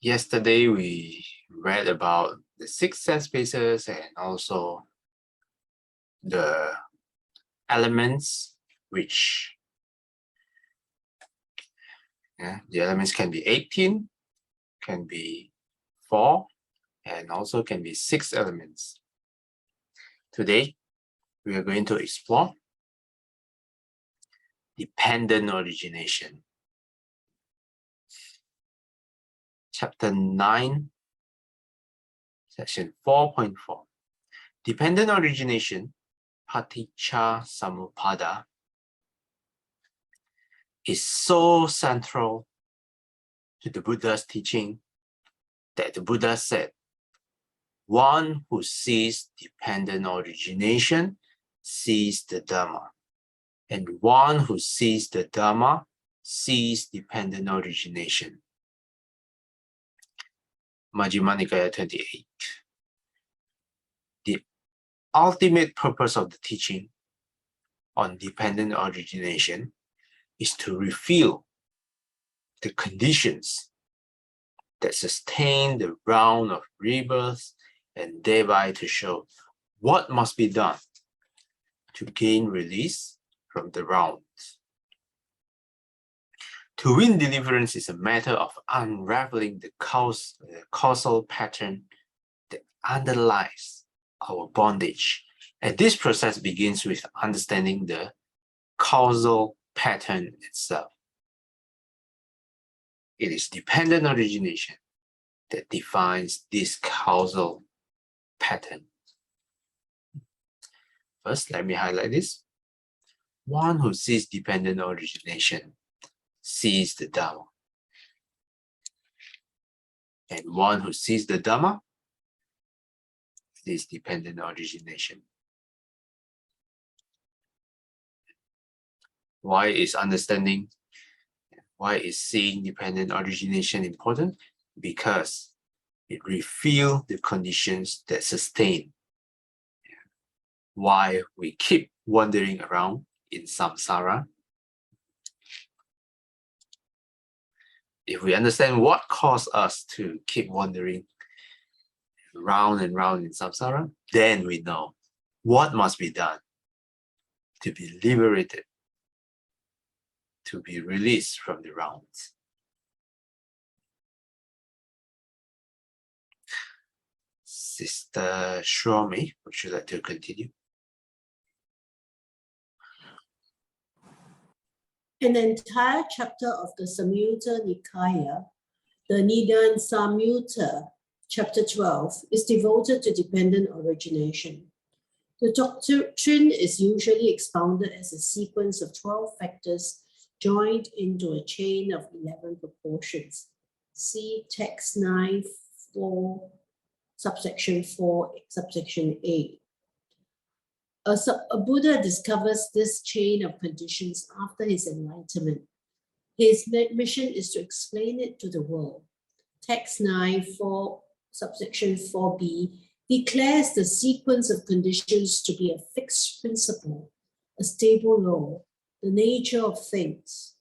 Yesterday, we read about the 6 sense spaces and also the elements, which the elements can be 18, can be 4, and also can be 6 elements. Today, we are going to explore dependent origination. Chapter 9, section 4.4. Dependent origination, paticca samuppada, is so central to the Buddha's teaching that the Buddha said, one who sees dependent origination sees the Dhamma, and one who sees the Dhamma sees dependent origination. Majjhima Nikaya 28. The ultimate purpose of the teaching on dependent origination is to reveal the conditions that sustain the round of rebirth and thereby to show what must be done to gain release from the round. To win deliverance is a matter of unraveling the causal pattern that underlies our bondage. And this process begins with understanding the causal pattern itself. It is dependent origination that defines this causal pattern. First, let me highlight this. One who sees dependent origination sees the Dhamma. And one who sees the Dhamma sees dependent origination. Why is seeing dependent origination important? Because it reveals the conditions that sustain why we keep wandering around in samsara. If we understand what caused us to keep wandering round and round in samsara, then we know what must be done to be liberated, to be released from the rounds. Sister Shromi, would you like to continue? An entire chapter of the Samyutta Nikaya, the Nidan Samyutta, chapter 12, is devoted to dependent origination. The doctrine is usually expounded as a sequence of 12 factors joined into a chain of 11 proportions. See text 9.4, subsection 4, subsection A. A Buddha discovers this chain of conditions after his enlightenment. His mission is to explain it to the world. Text 9.4, subsection 4b, declares the sequence of conditions to be a fixed principle, a stable law, the nature of things.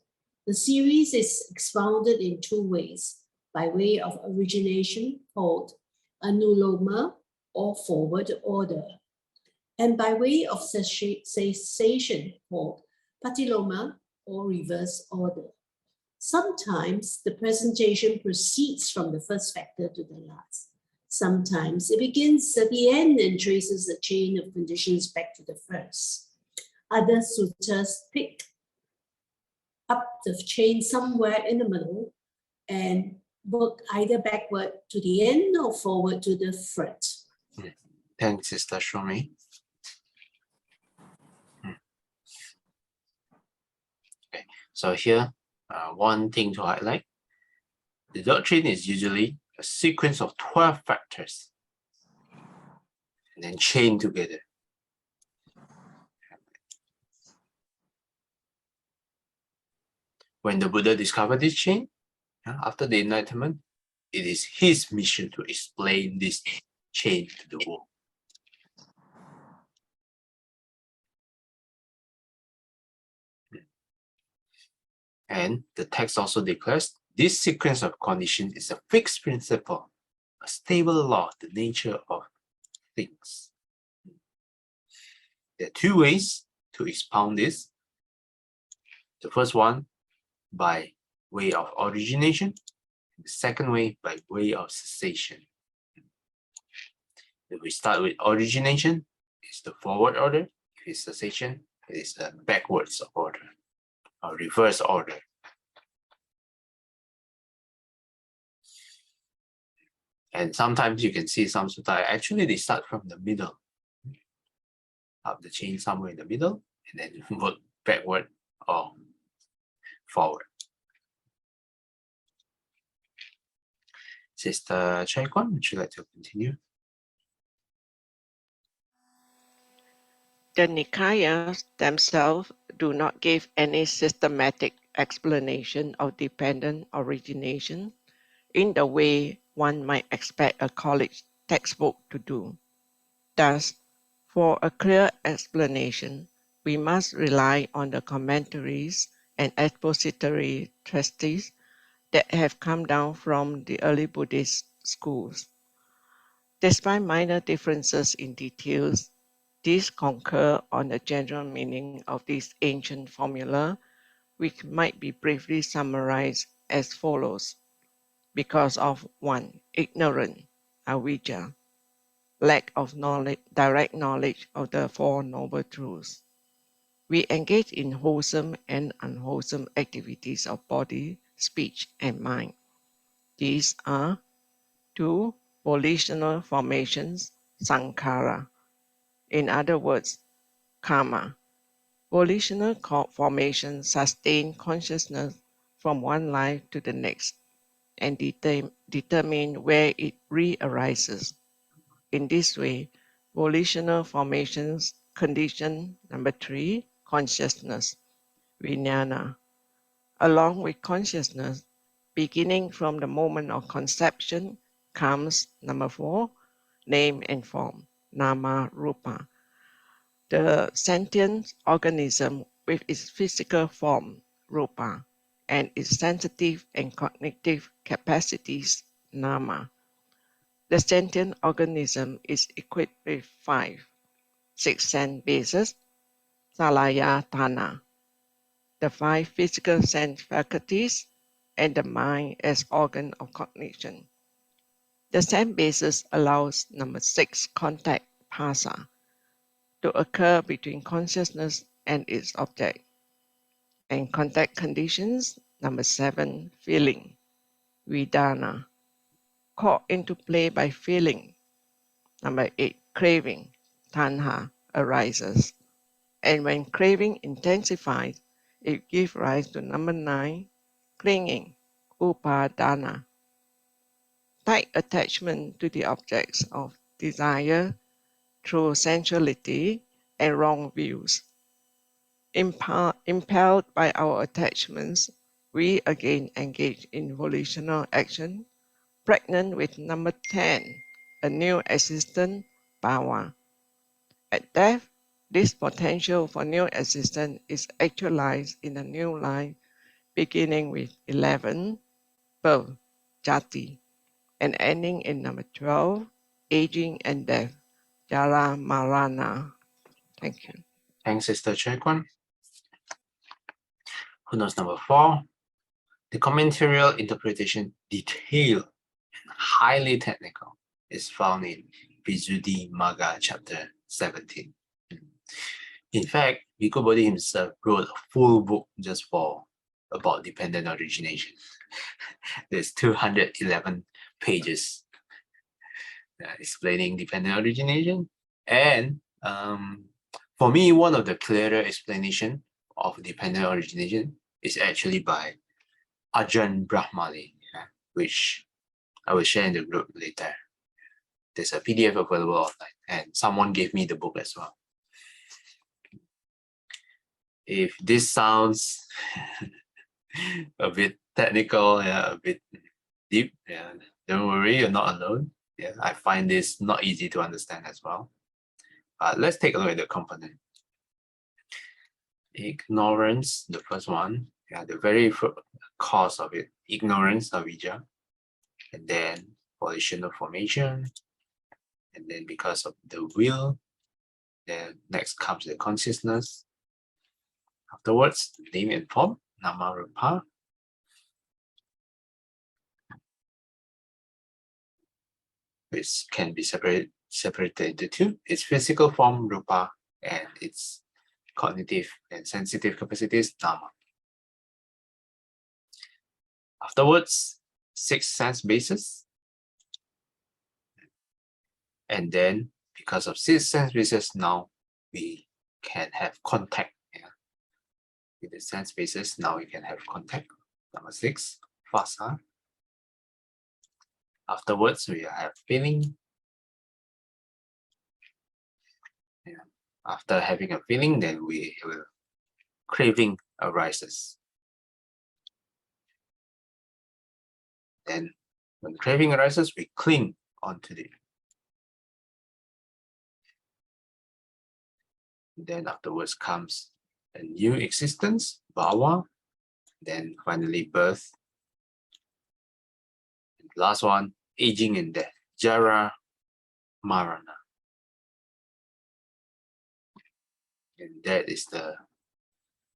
The series is expounded in 2 ways, by way of origination, called anuloma, or forward order, and by way of cessation, called patiloma, or reverse order. Sometimes the presentation proceeds from the first factor to the last. Sometimes it begins at the end and traces the chain of conditions back to the first. Other suttas pick up the chain somewhere in the middle and work either backward to the end or forward to the front. Thanks, Sister Shromi. Okay, so here, one thing to highlight. The doctrine is usually a sequence of 12 factors and then chained together. When the Buddha discovered this chain, after the enlightenment, it is his mission to explain this chain to the world. And the text also declares this sequence of conditions is a fixed principle, a stable law of the nature of things. There are two ways to expound this. The first one by way of origination, the second way by way of cessation. If we start with origination, it's the forward order. If it's cessation, it is the backwards order or reverse order. And sometimes you can see some sutta, actually they start from the middle, up the chain somewhere in the middle, and then work backward or forward. Sister Chai Kwan, would you like to continue? The Nikayas themselves do not give any systematic explanation of dependent origination in the way one might expect a college textbook to do. Thus, for a clear explanation, we must rely on the commentaries and expository treatises that have come down from the early Buddhist schools. Despite minor differences in details, these concur on the general meaning of this ancient formula, which might be briefly summarized as follows. Because of 1. Ignorance, avijja, lack of knowledge, direct knowledge of the Four Noble Truths. We engage in wholesome and unwholesome activities of body, speech, and mind. These are 2. Volitional formations, sankhara. In other words, karma. Volitional formations sustain consciousness from one life to the next and determine where it re-arises. In this way, volitional formations condition number 3, consciousness, vijnana. Along with consciousness, beginning from the moment of conception comes number 4, name and form, nama rupa. The sentient organism with its physical form, rupa, and its sensitive and cognitive capacities, nama. The sentient organism is equipped with 5, 6 sense bases, salayatana, the 5 physical sense faculties, and the mind as organ of cognition. The sense basis allows number 6, contact, phassa, to occur between consciousness and its object. And contact conditions, number 7, feeling, vedana, called into play by feeling. Number 8, craving, tanha, arises. And when craving intensifies, it gives rise to number 9, clinging, upadana, tight attachment to the objects of desire through sensuality and wrong views. Impelled by our attachments, we again engage in volitional action, pregnant with number 10, a new existence, bhava. At death, this potential for new existence is actualized in a new life, beginning with 11, birth, jati, and ending in number 12, aging and death, jara marana. Thank you. Thanks, Sister Chai Kwan. Footnote number 4. The commentarial interpretation, detailed and highly technical, is found in Visuddhimagga chapter 17. In fact, Bhikkhu Bodhi himself wrote a full book just about dependent origination. There's 211 pages explaining dependent origination. And for me, one of the clearer explanation of dependent origination is actually by Ajahn Brahmali, which I will share in the group later. There's a PDF available online, and someone gave me the book as well. If this sounds a bit technical, a bit deep, don't worry, you're not alone. I find this not easy to understand as well. Let's take a look at the component. Ignorance, the first one, Yeah, the very cause of it, ignorance, avijja, and then volitional formation, and then because of the will, then next comes the consciousness. Afterwards, name and form, nama rupa. Which can be separated into two. Its physical form, rupa, and its cognitive and sensitive capacities, nama. Afterwards, 6 sense bases. And then, because of 6 sense bases, now we can have contact. Yeah. With the sense bases, now we can have contact. Number 6, phasa. Afterwards, we have feeling. Yeah. After having a feeling, then we will craving arises. Then, when craving arises, we cling onto it. Then afterwards comes a new existence, bhava. Then finally birth. And last one, aging and death, jara, marana. And that is the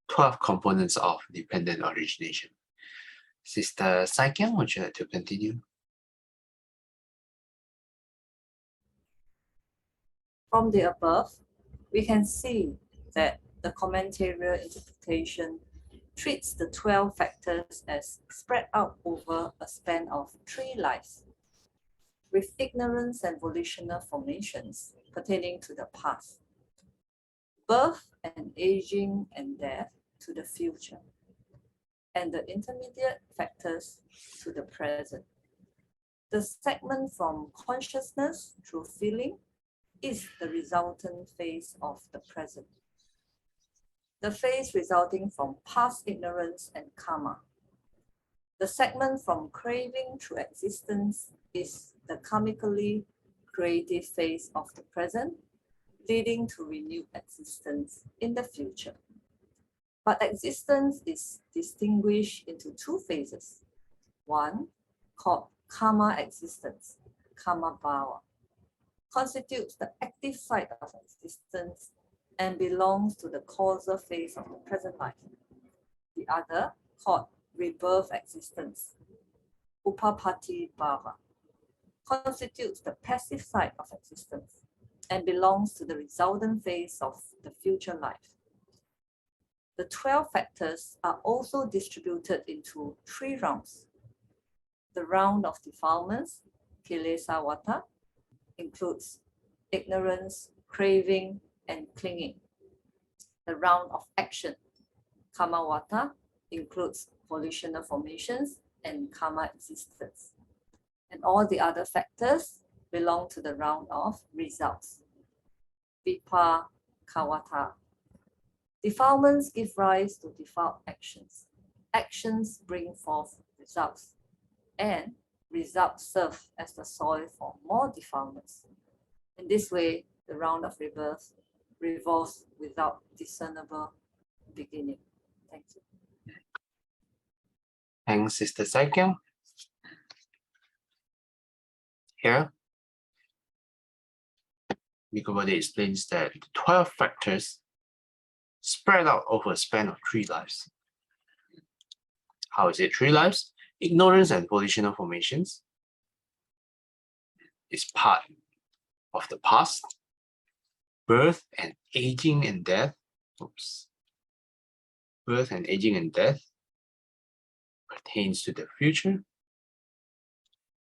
12 components of dependent origination. Sister Saikyang, would you like to continue? From the above, we can see that the commentarial interpretation treats the 12 factors as spread out over a span of 3 lives, with ignorance and volitional formations pertaining to the past, birth and aging and death to the future, and the intermediate factors to the present. The segment from consciousness through feeling is the resultant phase of the present. The phase resulting from past ignorance and karma. The segment from craving through existence is the karmically creative phase of the present, leading to renewed existence in the future. But existence is distinguished into 2 phases. One, called karma existence, karma bhava, constitutes the active side of existence and belongs to the causal phase of the present life. The other, called rebirth existence, upapati bhava, constitutes the passive side of existence and belongs to the resultant phase of the future life. The 12 factors are also distributed into 3 rounds. The round of defilements, kilesa vata, includes ignorance, craving, and clinging. The round of action, kama vata, includes volitional formations and karma existence. And all the other factors belong to the round of results, vipaka vata. Defilements give rise to defiled actions. Actions bring forth results, and results serve as the soil for more defilements. In this way, the round of rebirth revolves without discernible beginning. Thank you. Thanks, Sister Saikyang. Here, Mikobode explains that the 12 factors spread out over a span of 3 lives. How is it 3 lives? Ignorance and volitional formations is part of the past. Birth and aging and death. Birth and aging and death pertains to the future.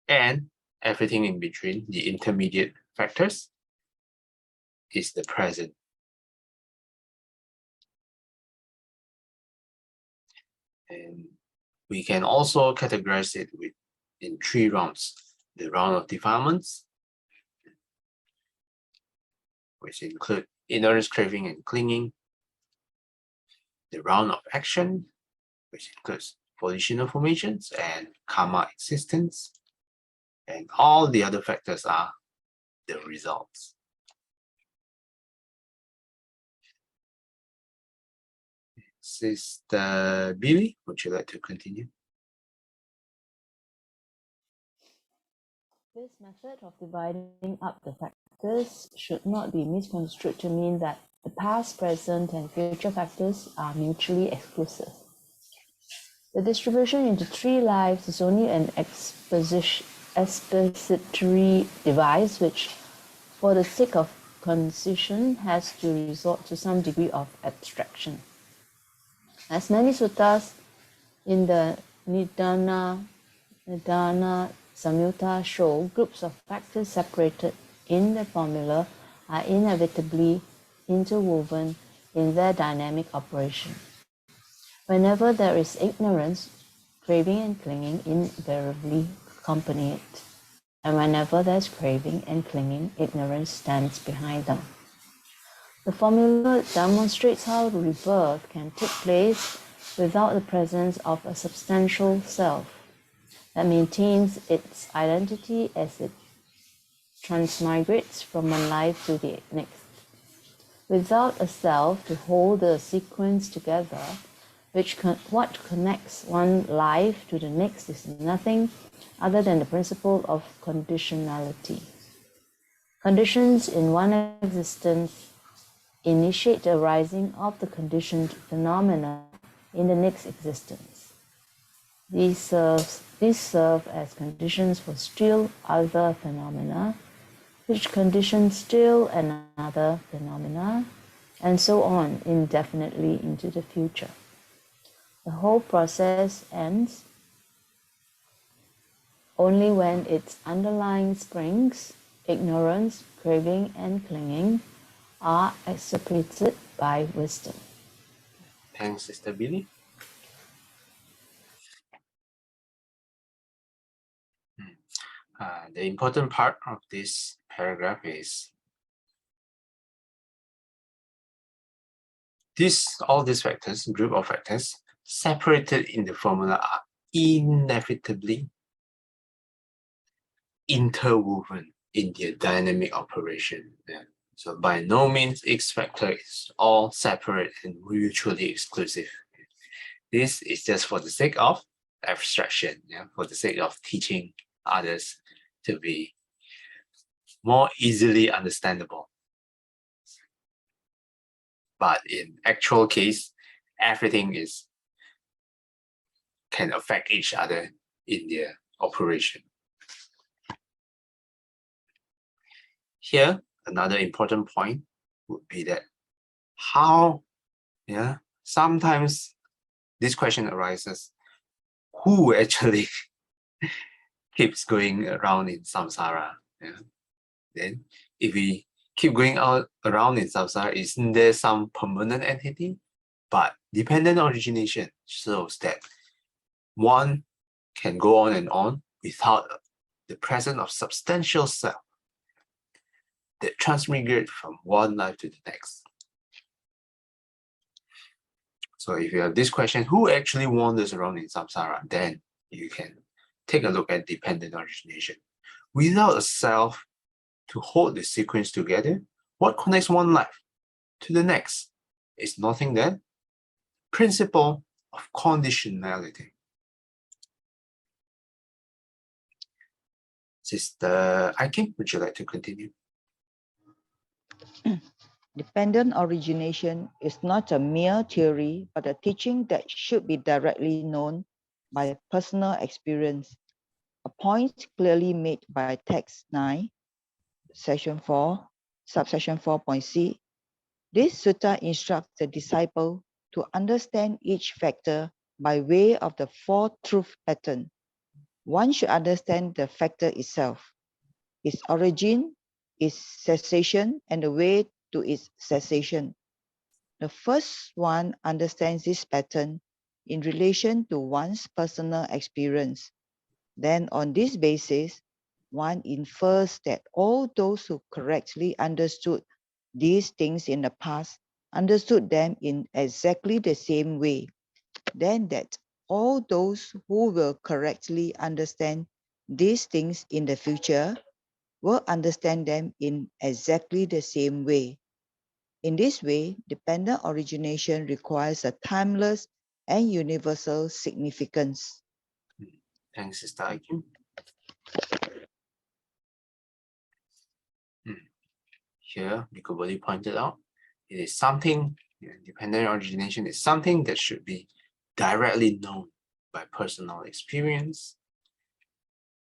And everything in between, the intermediate factors, is the present. And we can also categorize it in 3 rounds. The round of defilements, which include ignorance, craving, and clinging. The round of action, which includes volitional formations and karma existence. And all the other factors are the results. Sister Billy, would you like to continue? This method of dividing up the factors should not be misconstrued to mean that the past, present, and future factors are mutually exclusive. The distribution into 3 lives is only an expository device which, for the sake of concision, has to resort to some degree of abstraction. As many suttas in the Nidana Samyutta show, groups of factors separated in the formula are inevitably interwoven in their dynamic operation. Whenever there is ignorance, craving and clinging invariably accompany it. And whenever there's craving and clinging, ignorance stands behind them. The formula demonstrates how rebirth can take place without the presence of a substantial self that maintains its identity as it transmigrates from one life to the next. Without a self to hold the sequence together, what connects one life to the next is nothing other than the principle of conditionality. Conditions in one existence initiate the arising of the conditioned phenomena in the next existence. These serve as conditions for still other phenomena, which condition still another phenomena, and so on indefinitely into the future. The whole process ends only when its underlying springs, ignorance, craving, and clinging, are extirpated by wisdom. Thanks, Sister Billy. The important part of this paragraph is all these factors, group of factors, separated in the formula are inevitably interwoven in their dynamic operation. Yeah. So by no means each factor is all separate and mutually exclusive. This is just for the sake of abstraction, yeah, for the sake of teaching others to be more easily understandable. But in actual case, everything can affect each other in their operation. Here, another important point would be that sometimes this question arises, who actually keeps going around in samsara? Yeah? Then if we keep going around in samsara, isn't there some permanent entity? But dependent origination shows that one can go on and on without the presence of substantial self that transmigrate from one life to the next. So if you have this question, who actually wanders around in samsara, then you can take a look at dependent origination. Without a self to hold the sequence together, what connects one life to the next is nothing than principle of conditionality. Sister Aikin, would you like to continue? Dependent origination is not a mere theory, but a teaching that should be directly known by personal experience. A point clearly made by text 9, section 4, subsection 4.c. This sutta instructs the disciple to understand each factor by way of the four-truth pattern. One should understand the factor itself, its origin, its cessation, and the way to its cessation. The first one understands this pattern in relation to one's personal experience. Then on this basis, one infers that all those who correctly understood these things in the past understood them in exactly the same way. Then that all those who will correctly understand these things in the future will understand them in exactly the same way. In this way, dependent origination requires a timeless and universal significance. Thanks, Sister Aikyun. Here, Nikoboli pointed out, it is something, dependent origination is something that should be directly known by personal experience.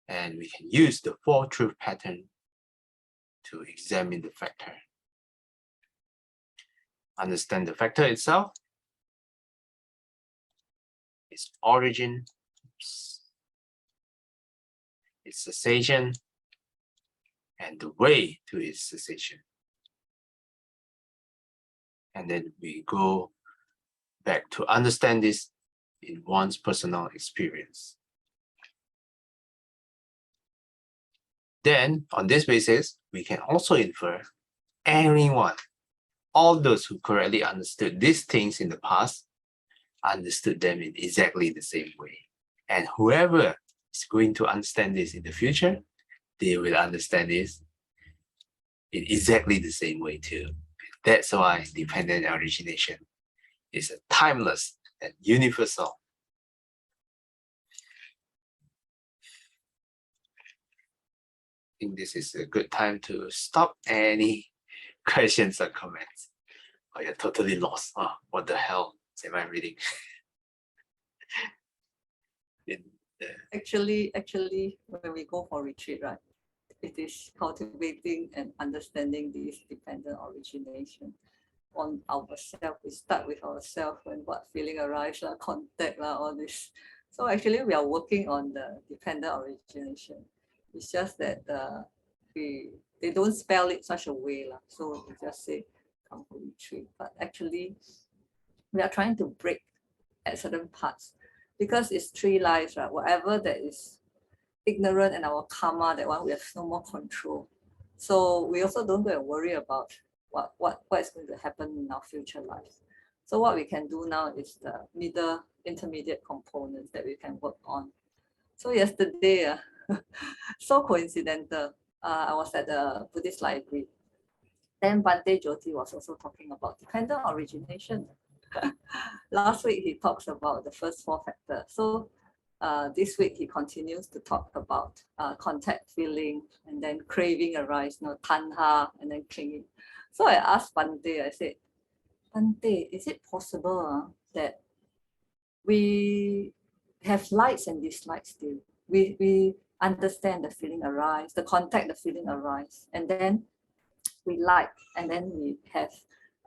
And we can use the four truth pattern to examine the factor. Understand the factor itself, its origin, its cessation, and the way to its cessation. And then we go back to understand this in one's personal experience. Then, on this basis, we can also infer anyone, all those who correctly understood these things in the past, understood them in exactly the same way. And whoever is going to understand this in the future, they will understand this in exactly the same way too. That's why dependent origination is a timeless and universal. I think this is a good time to stop any questions or comments. Oh, you're totally lost. Oh, what the hell am I reading? Actually, when we go for retreat, right, it is cultivating and understanding this dependent origination on ourselves. We start with ourselves when what feeling arrives, contact, all this. So actually, we are working on the dependent origination. It's just that they don't spell it such a way, so we just say come for retreat. But actually, we are trying to break at certain parts because it's three lives, right? Whatever that is ignorant and our karma, that one we have no more control. So we also don't go and worry about what is going to happen in our future lives. So what we can do now is the intermediate components that we can work on. So yesterday, so coincidental, I was at the Buddhist library. Then Bhante Jyoti was also talking about dependent origination. Last week he talks about the first four factors. So this week he continues to talk about contact feeling, and then craving arise, tanha, and then clinging. So I asked Bhante, I said, Bhante, is it possible that we have likes and dislikes still? We understand the feeling arise, the contact, the feeling arise, and then we like, and then we have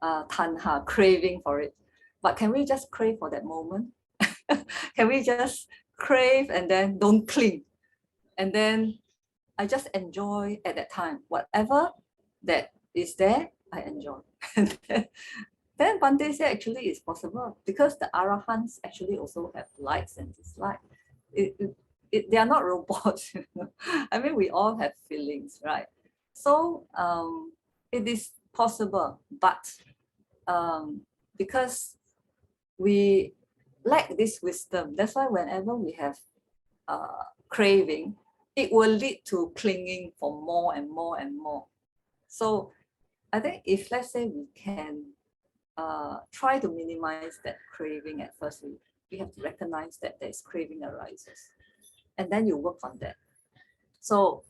tanha, craving for it. But can we just crave for that moment? Can we just crave and then don't cling? And then I just enjoy at that time. Whatever that is there, I enjoy. Then Bhante said actually it's possible because the Arahants actually also have likes and dislikes. They are not robots. I mean, we all have feelings, right? So it is possible, but because we lack this wisdom, that's why whenever we have craving, it will lead to clinging for more and more and more. So I think if, let's say, we can try to minimize that craving at first, we have to recognize that there's craving arises, and then you work on that. So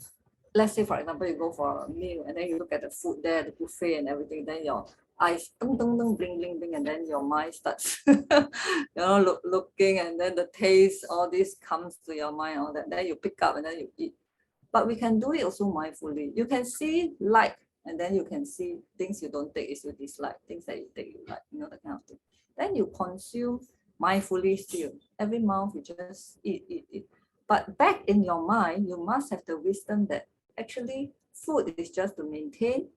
let's say, for example, you go for a meal and then you look at the food there, the buffet and everything, then your eyes bling, bling, bling, and then your mind starts looking, and then the taste, all this comes to your mind, all that, then you pick up and then you eat. But we can do it also mindfully. You can see like, and then you can see things you don't take is you dislike, things that you take you like, that kind of thing. Then you consume mindfully still. Every mouth you just eat. But back in your mind, you must have the wisdom that actually food is just to maintain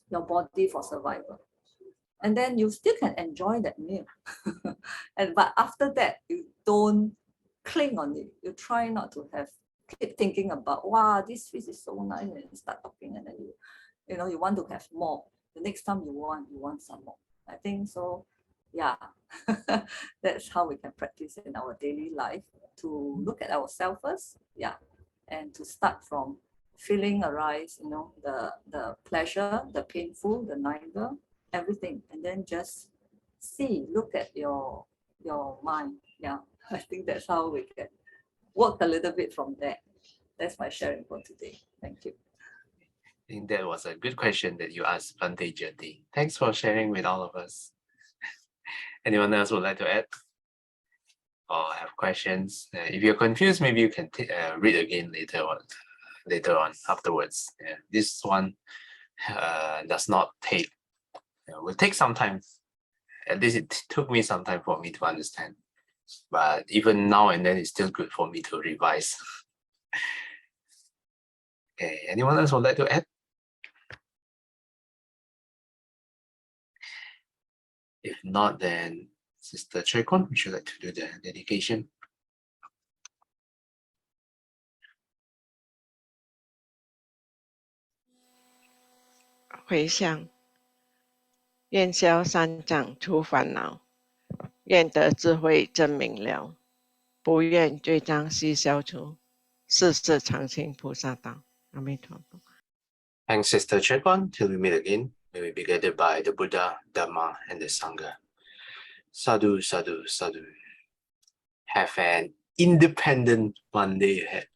your body for survival. And then you still can enjoy that meal. But after that, you don't cling on it. You try not to keep thinking about, wow, this fish is so nice, and you start talking, and then you want to have more. The next time you want some more. I think so. Yeah, that's how we can practice in our daily life, to look at ourselves first, and to start from feeling arise, the pleasure, the painful, the neither, everything, and then just look at your mind. Yeah, I think that's how we can work a little bit from there. That's my sharing for today. Thank you. I think that was a good question that you asked, Bante Jyoti. Thanks for sharing with all of us. Anyone else would like to add or have questions? If you're confused, maybe you can read again later on afterwards. This one does not take, will take some time. At least it took me some time for me to understand. But even now and then, it's still good for me to revise. Okay, anyone else would like to add? If not, then Sister Choi Kon, would you like to do the dedication? 回向，愿消三障除烦恼，愿得智慧真明了，不愿罪障悉消除，世世常行菩萨道。阿弥陀佛。 Thanks, Sister Choi Kon. Till we meet again, may we be guided by the Buddha, Dhamma, and the Sangha. Sadhu, sadhu, sadhu. Have an independent Monday ahead.